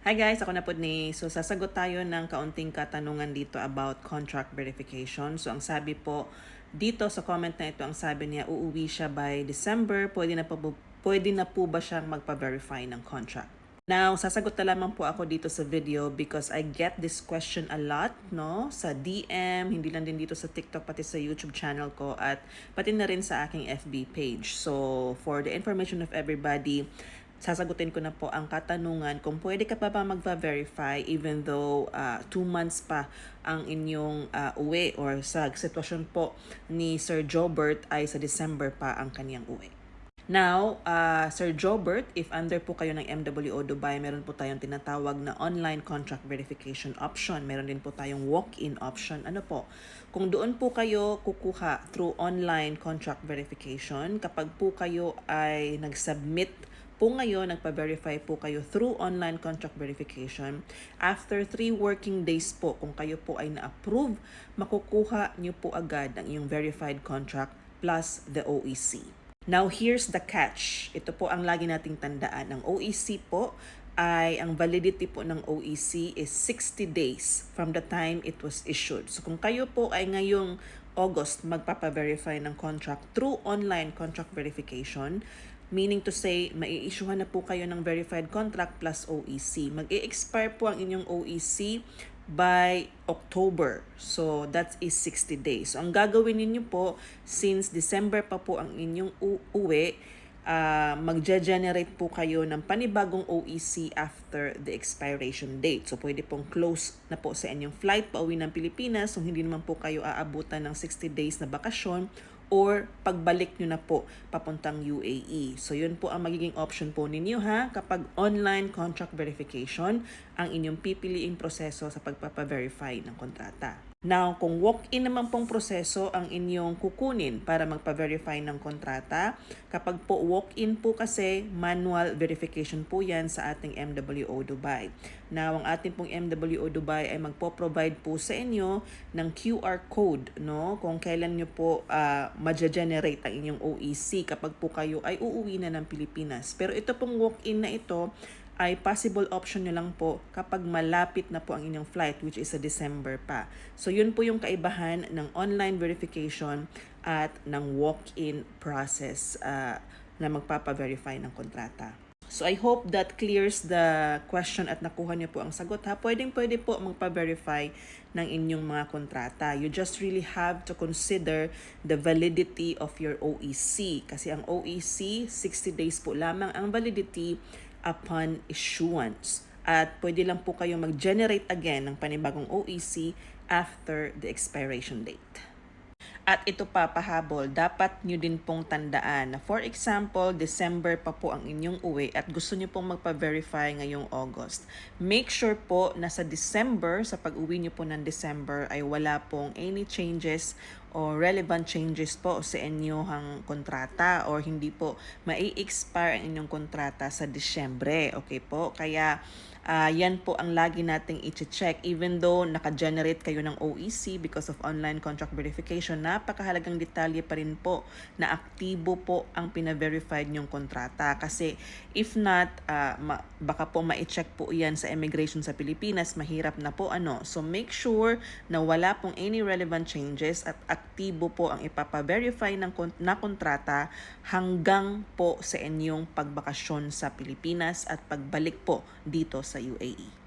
Hi guys, ako na po ni. So sasagot tayo ng kaunting katanungan dito about contract verification. So ang sabi po dito sa comment na ito, ang sabi niya uuwi siya by December. Pwede na po ba siyang magpa-verify ng contract? Now, sasagot na lamang po ako dito sa video because I get this question a lot, no? Sa DM, hindi lang din dito sa TikTok, pati sa YouTube channel ko at pati na rin sa aking FB page. So, for the information of everybody, sasagutin ko na po ang katanungan kung pwede ka pa ba magpa-verify even though 2 months pa ang inyong uwi or sa sitwasyon po ni Sir Jobert ay sa December pa ang kaniyang uwi. Now, Sir Jobert, if under po kayo ng MWO Dubai, meron po tayong tinatawag na online contract verification option. Meron din po tayong walk-in option. Ano po? Kung doon po kayo kukuha through online contract verification, kapag po kayo ay nag-submit po ngayon, nagpa-verify po kayo through online contract verification. After 3 working days po, kung kayo po ay na-approve, makukuha nyo po agad ang iyong verified contract plus the OEC. Now, here's the catch. Ito po ang lagi nating tandaan. Ang OEC po ay, ang validity po ng OEC is 60 days from the time it was issued. So, kung kayo po ay ngayong August magpapa-verify ng contract through online contract verification, meaning to say, mai-issuehan na po kayo ng verified contract plus OEC. Mag-i-expire po ang inyong OEC by October. So, that is 60 days. So, ang gagawin ninyo po, since December pa po ang inyong uwi, mag-generate po kayo ng panibagong OEC after the expiration date. So, pwede pong close na po sa inyong flight pauwi ng Pilipinas. So, hindi naman po kayo aabutan ng 60 days na bakasyon or pagbalik nyo na po papuntang UAE. So, yun po ang magiging option po ninyo ha, kapag online contract verification ang inyong pipiliing proseso sa pagpapa-verify ng kontrata. Now, kung walk-in naman pong proseso ang inyong kukunin para magpa-verify ng kontrata, kapag po walk-in po kasi, manual verification po yan sa ating MWO Dubai. Now, ang ating pong MWO Dubai ay magpo-provide po sa inyo ng QR code, no? Kung kailan nyo po ma-generate ang inyong OEC kapag po kayo ay uuwi na ng Pilipinas. Pero ito pong walk-in na ito ay possible option nyo lang po kapag malapit na po ang inyong flight, which is sa December pa. So, yun po yung kaibahan ng online verification at ng walk-in process na magpapa-verify ng kontrata. So, I hope that clears the question at nakuha niyo po ang sagot ha. Pwede po magpa-verify ng inyong mga kontrata. You just really have to consider the validity of your OEC. Kasi ang OEC, 60 days po lamang ang validity upon issuance. At pwede lang po kayo mag-generate again ng panibagong OEC after the expiration date. At ito pa, pahabol, dapat nyo din pong tandaan na for example, December pa po ang inyong uwi at gusto nyo pong magpa-verify ngayong August. Make sure po na sa December, sa pag-uwi nyo po ng December ay wala pong any changes o relevant changes po sa inyong kontrata or hindi po mai-expire ang inyong kontrata sa Disyembre. Okay po? Kaya yan po ang lagi nating i-check even though naka-generate kayo ng OEC because of online contract verification. Napakahalagang detalye pa rin po na aktibo po ang pina-verified nyong kontrata kasi if not, baka po ma-check po yan sa immigration sa Pilipinas, mahirap na po ano. So make sure na wala pong any relevant changes at aktibo po ang ipapa-verify na kontrata hanggang po sa inyong pagbakasyon sa Pilipinas at pagbalik po dito sa UAE.